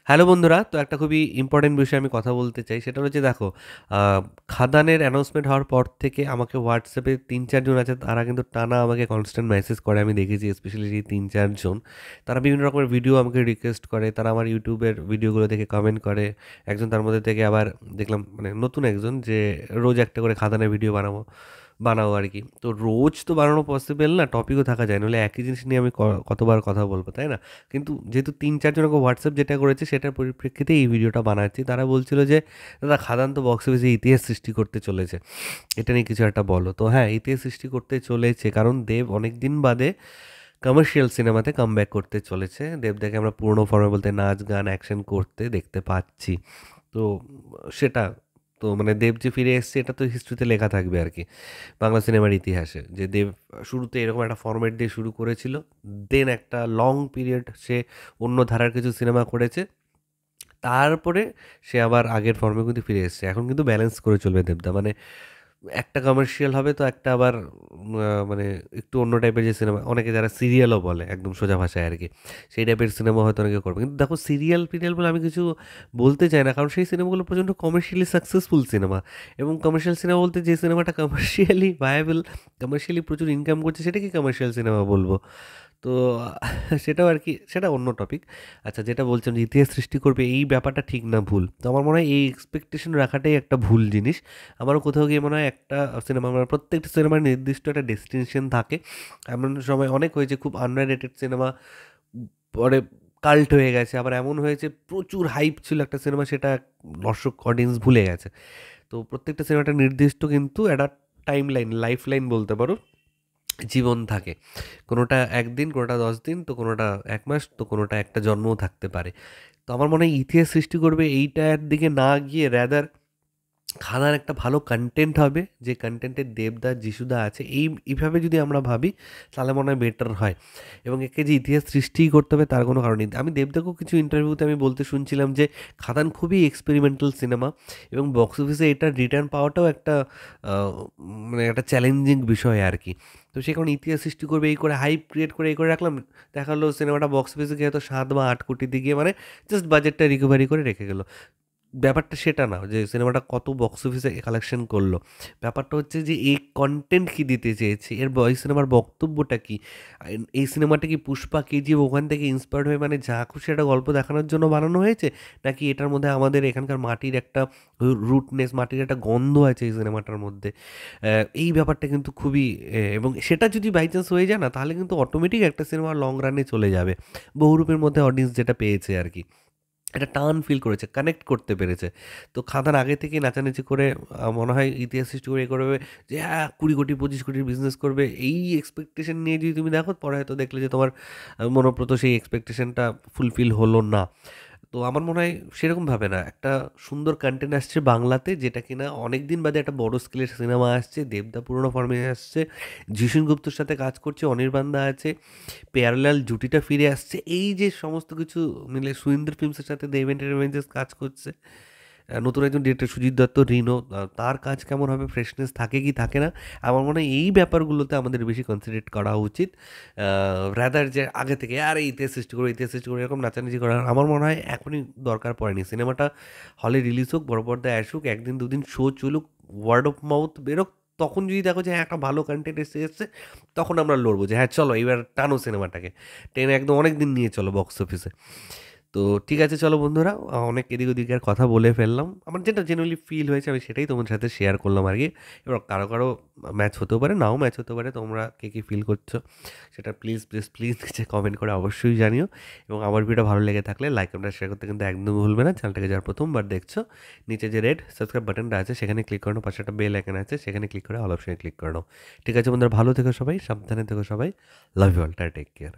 Hello বন্ধুরা, তো একটা খুবই ইম্পর্টেন্ট বিষয়ে আমি কথা বলতে চাই। সেটা হচ্ছে দেখো, আ খাদানের অ্যানাউন্সমেন্ট হওয়ার পর থেকে আমাকে WhatsApp এ ৩-৪ জন আছে, তারা কিন্তু টানা আমাকে কনস্ট্যান্ট মেসেজ করে। আমি দেখেছি স্পেশালি যে ৩-৪ জন। তারা বিভিন্ন রকমের ভিডিও আমাকে রিকোয়েস্ট করে। তারা আমার YouTube এর ভিডিওগুলো দেখে কমেন্ট করে। একজন তার মধ্যে থেকে আবার দেখলাম, মানে নতুন একজন, যে রোজ একটা করে খাদানের ভিডিও বানাও আরকি। তো রোজ তো বানানো পসিবল না, টপিকও থাকা যায়। নইলে একই জিনিস নিয়ে আমি কতবার কথা বলব, তাই না? কিন্তু যেহেতু ৩-৪ জন আমাকে WhatsApp যেটা করেছে সেটার পরিপ্রেক্ষিতে এই ভিডিওটা বানাচ্ছি। তারা বলছিল যে, "দাদা খাদান তো বক্স অফিসে ইতিহাস সৃষ্টি করতে চলেছে। এটা নিয়ে কিছু একটা বলো।" তো হ্যাঁ, ইতিহাস সৃষ্টি করতে চলেছে। কারণ দেব অনেকদিন বাদে কমার্শিয়াল সিনেমাতে কামব্যাক করতে চলেছে। দেবদাকে আমরা পুরনো ফর্মে বলতে নাচ, গান, অ্যাকশন করতে দেখতে পাচ্ছি। তো সেটা তো মানে দেব যে ফিরে এসছে এটা তো হিস্ট্রিতে লেখা থাকবে আরকি। বাংলা সিনেমার ইতিহাসে। যে দেব শুরুতে এরকম একটা ফরম্যাট দিয়ে শুরু করেছিল। দেন একটা লং পিরিয়ড সে অন্য ধারার কিছু সিনেমা করেছে। তারপরে সে আবার আগের ফর্মে কিন্তু ফিরে এসছে। এখন কিন্তু ব্যালেন্স করে চলবে দেবদা। মানে একটা কমার্শিয়াল হবে, তো একটা আবার মানে একটু অন্য টাইপের যে সিনেমা, অনেকে যারা সিরিয়ালও বলে একদম সোজা ভাষায় আরকি। সেই টাইপের সিনেমা হয়তো অনেকে করবে। কিন্তু দেখো, সিরিয়াল বলে আমি কিছু বলতে চাই না। কারণ সেই সিনেমাগুলো প্রচণ্ড কমার্শিয়ালি সাকসেসফুল সিনেমা। এবং কমার্শিয়াল সিনেমা বলতে যে সিনেমাটা কমার্শিয়ালি ভায়াবল, কমার্শিয়ালি প্রচুর ইনকাম করছে সেটাকে কমার্শিয়াল সিনেমা বলব। তো সেটাও আরকি, সেটা অন্য টপিক। আচ্ছা, যেটা বলছিলাম যে ইতিহাস সৃষ্টি করবে এই ব্যাপারটা ঠিক না ভুল? তো আমার মনে হয় এই এক্সপেকটেশন রাখাটাই একটা ভুল জিনিস। আমারও কোথাও গিয়ে মনে হয় একটা সিনেমা, মানে প্রত্যেকটা সিনেমার নির্দিষ্ট একটা ডেস্টিনেশন থাকে। এমন সময় অনেক হয়েছে খুব আন্ডাররেটেড সিনেমা পরে কাল্ট হয়ে গেছে। আবার এমন হয়েছে প্রচুর হাইপ ছিল একটা সিনেমা, সেটা দর্শক অডিয়েন্স ভুলে গেছে। তো প্রত্যেকটা সিনেমাটা নির্দিষ্ট কিন্তু একটা টাইমলাইন, লাইফলাইন বলতে পারো, জীবন থাকে। কোনোটা ১ দিন, কোনোটা ১০ দিন, তো কোনোটা ১ মাস, তো কোনোটা একটা জন্মও থাকতে পারে। তো আমার মনে হয় ইতিহাস সৃষ্টি করবে এইটার দিকে না গিয়ে রাদার খাদার একটা ভালো কনটেন্ট হবে, যে কনটেন্টে দেবদা, যিশুদা আছে। এইভাবে যদি আমরা ভাবি তাহলে মনে হয় বেটার হয়। এবং একে যে ইতিহাস সৃষ্টিই করতে হবে তার কোনো কারণ নেই। আমি দেবদাকেও কিছু ইন্টারভিউতে আমি বলতে শুনছিলাম যে খাদান খুবই এক্সপেরিমেন্টাল সিনেমা এবং বক্স অফিসে এটার রিটার্ন পাওয়াটাও একটা আ মানে একটা চ্যালেঞ্জিং বিষয় আরকি। তো সে কারণে ইতিহাস সৃষ্টি করবে এই করে হাইপ ক্রিয়েট করে এই করে রাখলাম। দেখা গেলো সিনেমাটা বক্স অফিসে গিয়ে হয়তো ৭ বা ৮ কোটিতে গিয়ে মানে জাস্ট বাজেটটা রিকভারি করে রেখে গেল। ব্যাপারটা সেটা না যে সিনেমাটা কত বক্স অফিসে কালেকশন করলো। ব্যাপারটা হচ্ছে যে এই কনটেন্ট কি দিতে চেয়েছে, এই সিনেমার বক্তব্যটা কি? এই সিনেমাটা কি পুষ্পা, কেজিএফ ওখান থেকে ইন্সপায়ার্ড হয়ে মানে যা খুশি একটা গল্প দেখানোর জন্য বানানো হয়েছে? নাকি এটার মধ্যে আমাদের এখানকার মাটির একটা রুটনেস, মাটির একটা গন্ধ আছে এই সিনেমাটার মধ্যে। এই ব্যাপারটা কিন্তু খুবই এবং সেটা যদি বাই চান্স হয়ে যায় না, তাহলে কিন্তু অটোমেটিক একটা সিনেমা লং রানে চলে যাবে। বহুরূপের মধ্যে অডিয়েন্স যেটা পেয়েছে আরকি। একটা টান ফিল করেছে, কানেক্ট করতে পেরেছে। তো খাদান আগে থেকেই নাচানাচি করে মনে হয় ইতিহাস সৃষ্টি করে এ করবে যে হ্যাঁ ২০ কোটি ২৫ কোটির বিজনেস করবে। এই এক্সপেকটেশন নিয়ে যদি তুমি দেখো, পরে হয়তো দেখলে যে তোমার মনোপ্রত সেই এক্সপেকটেশনটা ফুলফিল হলো না। তো আমার মনে হয় সেরকমভাবে না। একটা সুন্দর কনটেন্ট আসছে বাংলাতে, যেটা কিনা অনেকদিন বাদে একটা বড় স্কেলের সিনেমা আসছে। দেবদা পুরোনো ফর্মে আসছে। যিশন গুপ্তর সাথে কাজ করছে, অনির্বাণ দা আছে। প্যারালাল জুটিটা ফিরে আসছে। এই যে সমস্ত কিছু মিলে সুইন্দর ফিল্মসের সাথে দেব এন্টারটেইনমেন্টস কাজ করছে। নতুন একজন ডিরেক্টর সুজিত দত্ত, রিনো, তার কাজ কেমন হবে, ফ্রেশনেস থাকে কি থাকে না? আমার মনে হয় এই ব্যাপারগুলোতে আমাদের বেশি কনসিডারেট করা উচিত। রাদার যে আগে থেকে আরে ইতিহাস সৃষ্টি করে এরকম নাচানাচি করা আমার মনে হয় এখনই দরকার পড়েনি। সিনেমাটা হলে রিলিজ হোক, বড় পর্দায় আসুক, ১ দিন ২ দিন শো চলুক, ওয়ার্ড অফ মাউথ বেরোক। তখন যদি দেখো যে হ্যাঁ, একটা ভালো কনটেন্ট এসেছে, তখন আমরা লড়বো যে হ্যাঁ, চলো এবার টানো সিনেমাটাকে। টেনে একদম অনেকদিন নিয়ে চলো বক্স অফিসে। তো ঠিক আছে, চলো বন্ধুরা, অনেক এদিক ওদিকের কথা বলে ফেললাম। আমার যেটা জেনুইনলি ফিল হয়েছে আমি সেটাই তোমাদের সাথে শেয়ার করলাম আরকি। এবার কারো ম্যাচ হতেও পারে, নাও ম্যাচ হতে পারে। তোমরা কে কি ফিল করছো সেটা প্লিজ নিচে কমেন্ট করে অবশ্যই জানিও। এবং আমার ভিডিও ভালো লেগে থাকলে লাইক কমেন্ট শেয়ার করতে কিন্তু একদমই ভুলবে না। চ্যানেলটাকে যারা প্রথমবার দেখছো, নিচে যে রেড সাবস্ক্রাইব বাটনটা আছে সেখানে ক্লিক করে নাও। পাশে একটা বেল আইকন আছে সেখানে ক্লিক করে অল অপশনে ক্লিক করে নাও। ঠিক আছে বন্ধুরা, ভালো থেকো সবাই, সাবধানে থেকো সবাই। Love you all, take care.